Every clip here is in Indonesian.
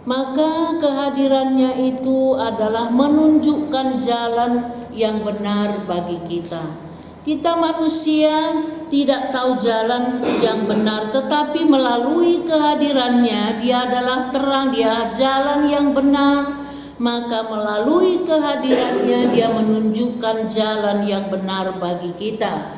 Maka kehadirannya itu adalah menunjukkan jalan yang benar bagi kita. Kita manusia tidak tahu jalan yang benar, tetapi melalui kehadirannya Dia adalah terang, Dia jalan yang benar. Maka melalui kehadirannya Dia menunjukkan jalan yang benar bagi kita.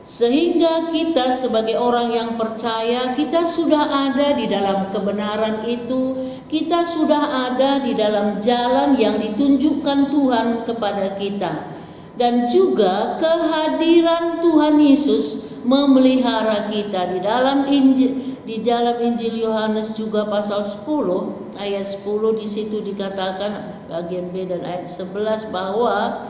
Sehingga kita sebagai orang yang percaya, kita sudah ada di dalam kebenaran itu. Kita sudah ada di dalam jalan yang ditunjukkan Tuhan kepada kita. Dan juga kehadiran Tuhan Yesus memelihara kita. Di dalam Injil Yohanes juga pasal 10 ayat 10 di situ dikatakan bagian B dan ayat 11 bahwa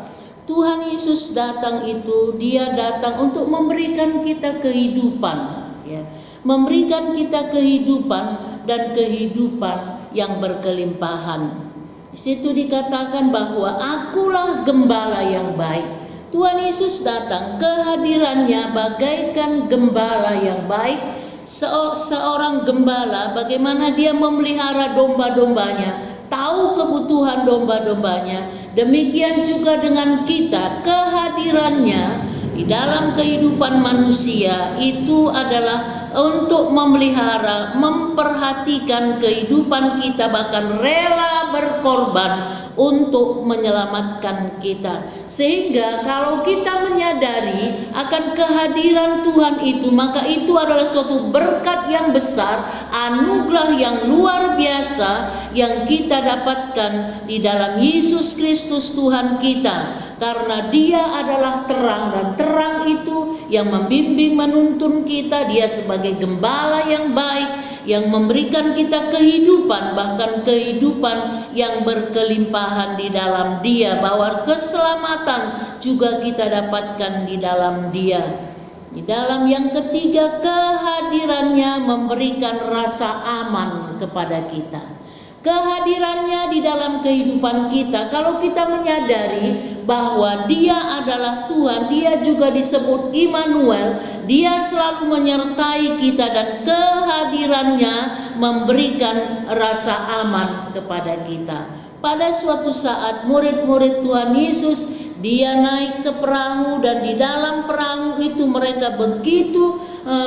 Tuhan Yesus datang itu, Dia datang untuk memberikan kita kehidupan, ya. Memberikan kita kehidupan dan kehidupan yang berkelimpahan. Di situ dikatakan bahwa akulah gembala yang baik. Tuhan Yesus datang, kehadirannya bagaikan gembala yang baik. Seorang gembala bagaimana dia memelihara domba-dombanya, tahu kebutuhan domba-dombanya. Demikian juga dengan kita, kehadirannya di dalam kehidupan manusia itu adalah untuk memelihara, memperhatikan kehidupan kita, bahkan rela berkorban untuk menyelamatkan kita. Sehingga kalau kita menyadari akan kehadiran Tuhan itu, maka itu adalah suatu berkat yang besar, anugerah yang luar biasa yang kita dapatkan di dalam Yesus Kristus Tuhan kita. Karena Dia adalah terang, dan terang itu yang membimbing menuntun kita. Dia sebagai gembala yang baik yang memberikan kita kehidupan, bahkan kehidupan yang berkelimpahan di dalam Dia, bahwa keselamatan juga kita dapatkan di dalam Dia. Di dalam yang ketiga, kehadirannya memberikan rasa aman kepada kita. Kehadirannya di dalam kehidupan kita, kalau kita menyadari bahwa Dia adalah Tuhan, Dia juga disebut Immanuel, Dia selalu menyertai kita, dan kehadirannya memberikan rasa aman kepada kita. Pada suatu saat murid-murid Tuhan Yesus, Dia naik ke perahu, dan di dalam perahu itu mereka begitu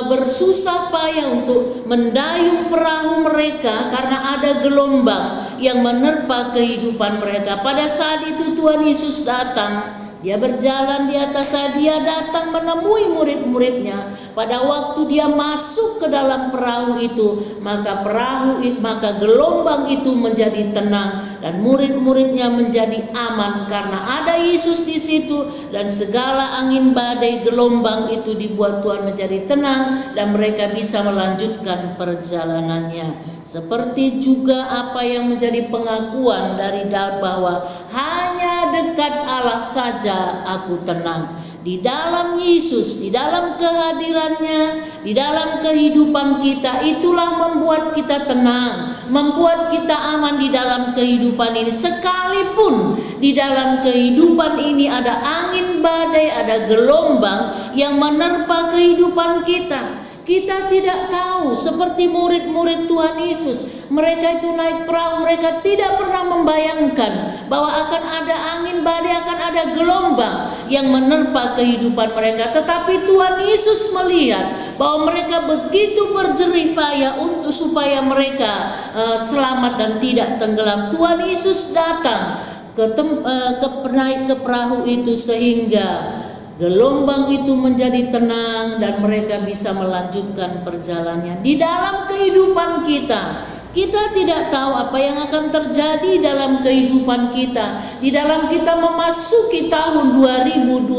bersusah payah untuk mendayung perahu mereka karena ada gelombang yang menerpa kehidupan mereka. Pada saat itu Tuhan Yesus datang. Dia berjalan di atas air, Dia datang menemui murid-muridnya. Pada waktu Dia masuk ke dalam perahu itu, maka gelombang itu menjadi tenang, dan murid-muridnya menjadi aman karena ada Yesus di situ, dan segala angin badai gelombang itu dibuat Tuhan menjadi tenang, dan mereka bisa melanjutkan perjalanannya. Seperti juga apa yang menjadi pengakuan dari Daud bahwa hanya dekat Allah saja aku tenang. Di dalam Yesus, di dalam kehadirannya, di dalam kehidupan kita, itulah membuat kita tenang, membuat kita aman di dalam kehidupan ini. Sekalipun di dalam kehidupan ini ada angin badai, ada gelombang yang menerpa kehidupan kita. Kita tidak tahu, seperti murid-murid Tuhan Yesus, mereka itu naik perahu, mereka tidak pernah membayangkan bahwa akan ada angin badai, akan ada gelombang yang menerpa kehidupan mereka. Tetapi Tuhan Yesus melihat bahwa mereka begitu berjerih payah untuk supaya mereka selamat dan tidak tenggelam. Tuhan Yesus datang naik ke perahu itu sehingga gelombang itu menjadi tenang dan mereka bisa melanjutkan perjalanannya. Di dalam kehidupan kita, kita tidak tahu apa yang akan terjadi dalam kehidupan kita. Di dalam kita memasuki tahun 2025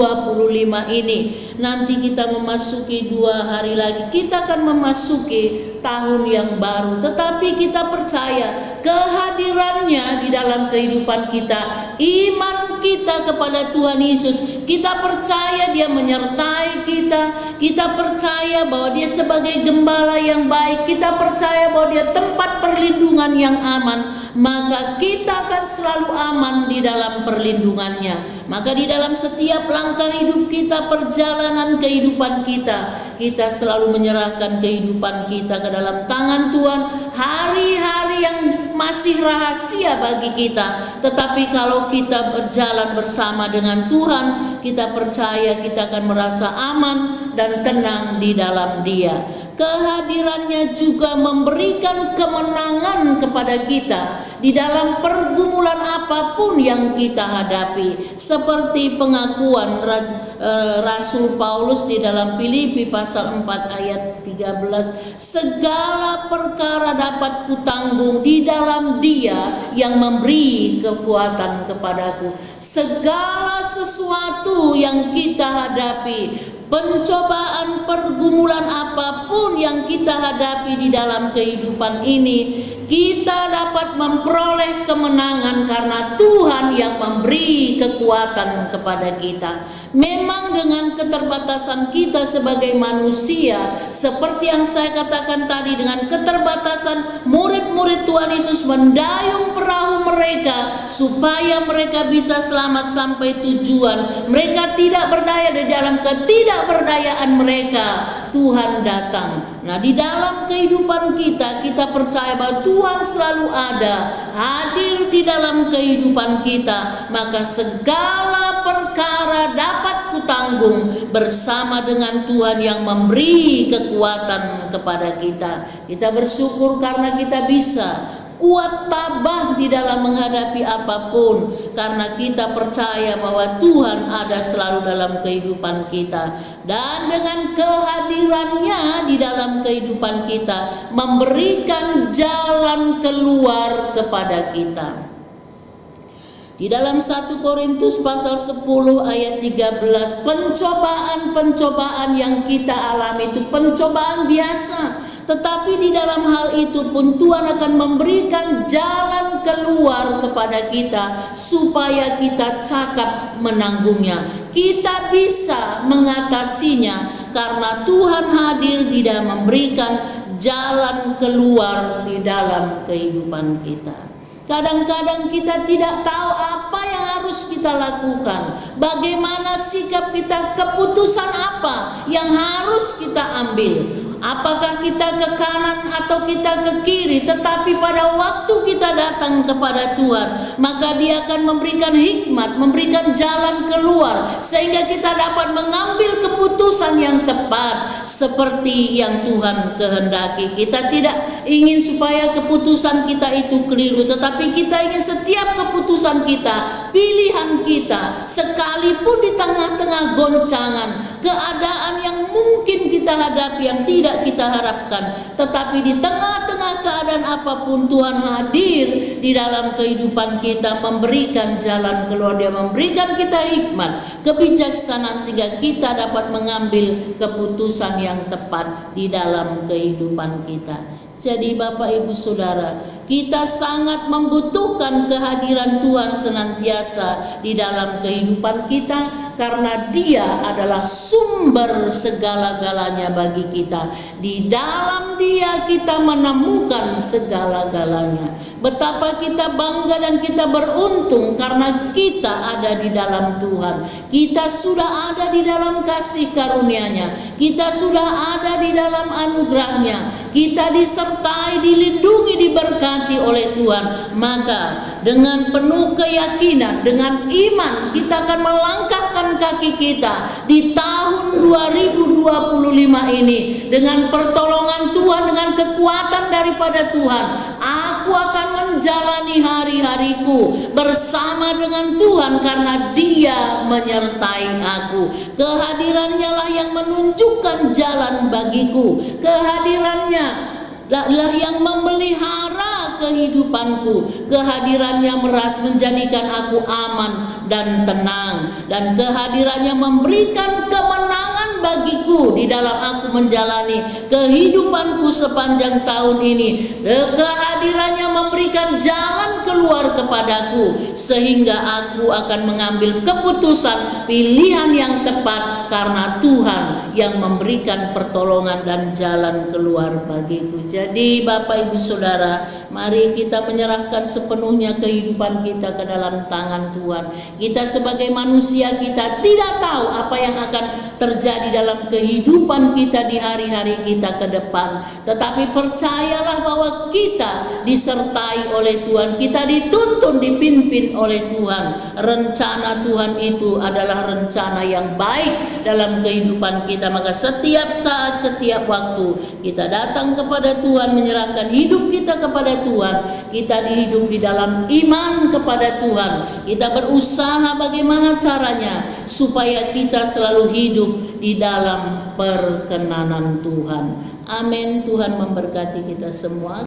ini, nanti kita memasuki 2 hari lagi, kita akan memasuki tahun yang baru. Tetapi kita percaya kehadirannya di dalam kehidupan kita, iman kita kepada Tuhan Yesus, kita percaya Dia menyertai kita, kita percaya bahwa Dia sebagai gembala yang baik, kita percaya bahwa Dia tempat perlindungan yang aman, maka kita akan selalu aman di dalam perlindungannya. Maka di dalam setiap langkah hidup kita, perjalanan kehidupan kita selalu menyerahkan kehidupan kita ke dalam tangan Tuhan. Hari-hari yang masih rahasia bagi kita. Tetapi kalau kita berjalan bersama dengan Tuhan, kita percaya kita akan merasa aman dan tenang di dalam Dia. Kehadirannya juga memberikan kemenangan kepada kita di dalam pergumulan apapun yang kita hadapi, seperti pengakuan Rasul Paulus di dalam Filipi pasal 4 ayat 13, segala perkara dapat kutanggung di dalam Dia yang memberi kekuatan kepadaku. Segala sesuatu yang kita hadapi, pencobaan, pergumulan apapun yang kita hadapi di dalam kehidupan ini, kita dapat memperoleh kemenangan karena Tuhan yang memberi kekuatan kepada kita. Memang dengan keterbatasan kita sebagai manusia, seperti yang saya katakan tadi, dengan keterbatasan murid-murid Tuhan Yesus mendayung perahu mereka supaya mereka bisa selamat sampai tujuan. Mereka tidak berdaya di dalam ketidakberdayaan mereka, Tuhan datang. Nah, di dalam kehidupan kita, kita percaya bahwa Tuhan selalu ada, hadir di dalam kehidupan kita. Maka segala perkara dapat kutanggung bersama dengan Tuhan yang memberi kekuatan kepada kita. Kita bersyukur karena kita bisa kuat tabah di dalam menghadapi apapun, karena kita percaya bahwa Tuhan ada selalu dalam kehidupan kita, dan dengan kehadirannya di dalam kehidupan kita memberikan jalan keluar kepada kita. Di dalam 1 Korintus pasal 10 ayat 13, pencobaan-pencobaan yang kita alami itu pencobaan biasa, tetapi di dalam hal itu pun Tuhan akan memberikan jalan keluar kepada kita supaya kita cakap menanggungnya. Kita bisa mengatasinya karena Tuhan hadir di dalam memberikan jalan keluar di dalam kehidupan kita. Kadang-kadang kita tidak tahu apa yang harus kita lakukan, bagaimana sikap kita, keputusan apa yang harus kita ambil. Apakah kita ke kanan atau kita ke kiri, tetapi pada waktu kita datang kepada Tuhan, maka Dia akan memberikan hikmat, memberikan jalan keluar, sehingga kita dapat mengambil keputusan yang tepat seperti yang Tuhan kehendaki. Kita tidak ingin supaya keputusan kita itu keliru, tetapi kita ingin setiap keputusan kita, pilihan kita, sekalipun di tengah-tengah goncangan, keadaan yang mungkin kita hadapi yang tidak kita harapkan, tetapi di tengah-tengah keadaan apapun Tuhan hadir di dalam kehidupan kita, memberikan jalan keluar. Dia memberikan kita hikmat, kebijaksanaan, sehingga kita dapat mengambil keputusan yang tepat di dalam kehidupan kita. Jadi Bapak Ibu Saudara, kita sangat membutuhkan kehadiran Tuhan senantiasa di dalam kehidupan kita, karena Dia adalah sumber segala-galanya bagi kita. Di dalam Dia kita menemukan segala-galanya. Betapa kita bangga dan kita beruntung karena kita ada di dalam Tuhan. Kita sudah ada di dalam kasih karunia-Nya. Kita sudah ada di dalam anugerah-Nya. Kita disertai, dilindungi, diberkati oleh Tuhan. Maka dengan penuh keyakinan, dengan iman, kita akan melangkahkan kaki kita di tahun 2025 ini dengan pertolongan Tuhan, dengan kekuatan daripada Tuhan. Aku akan menjalani hari-hariku bersama dengan Tuhan karena Dia menyertai aku. Kehadirannya lah yang menunjukkan jalan bagiku. Kehadirannya lah yang memelihara kehidupanku. Kehadirannya menjadikan aku aman dan tenang, dan kehadirannya memberikan kemenangan bagiku di dalam aku menjalani kehidupanku sepanjang tahun ini. Kehadirannya memberikan jalan keluar keluar kepadaku, sehingga aku akan mengambil keputusan pilihan yang tepat, karena Tuhan yang memberikan pertolongan dan jalan keluar bagiku. Jadi Bapak Ibu Saudara, mari kita menyerahkan sepenuhnya kehidupan kita ke dalam tangan Tuhan. Kita sebagai manusia, kita tidak tahu apa yang akan terjadi dalam kehidupan kita di hari-hari kita ke depan. Tetapi percayalah bahwa kita disertai oleh Tuhan, kita dituntun, dipimpin oleh Tuhan. Rencana Tuhan itu adalah rencana yang baik dalam kehidupan kita. Maka setiap saat, setiap waktu kita datang kepada Tuhan, menyerahkan hidup kita kepada Tuhan. Kita hidup di dalam iman kepada Tuhan. Kita berusaha bagaimana caranya supaya kita selalu hidup di dalam perkenanan Tuhan. Amin. Tuhan memberkati kita semua.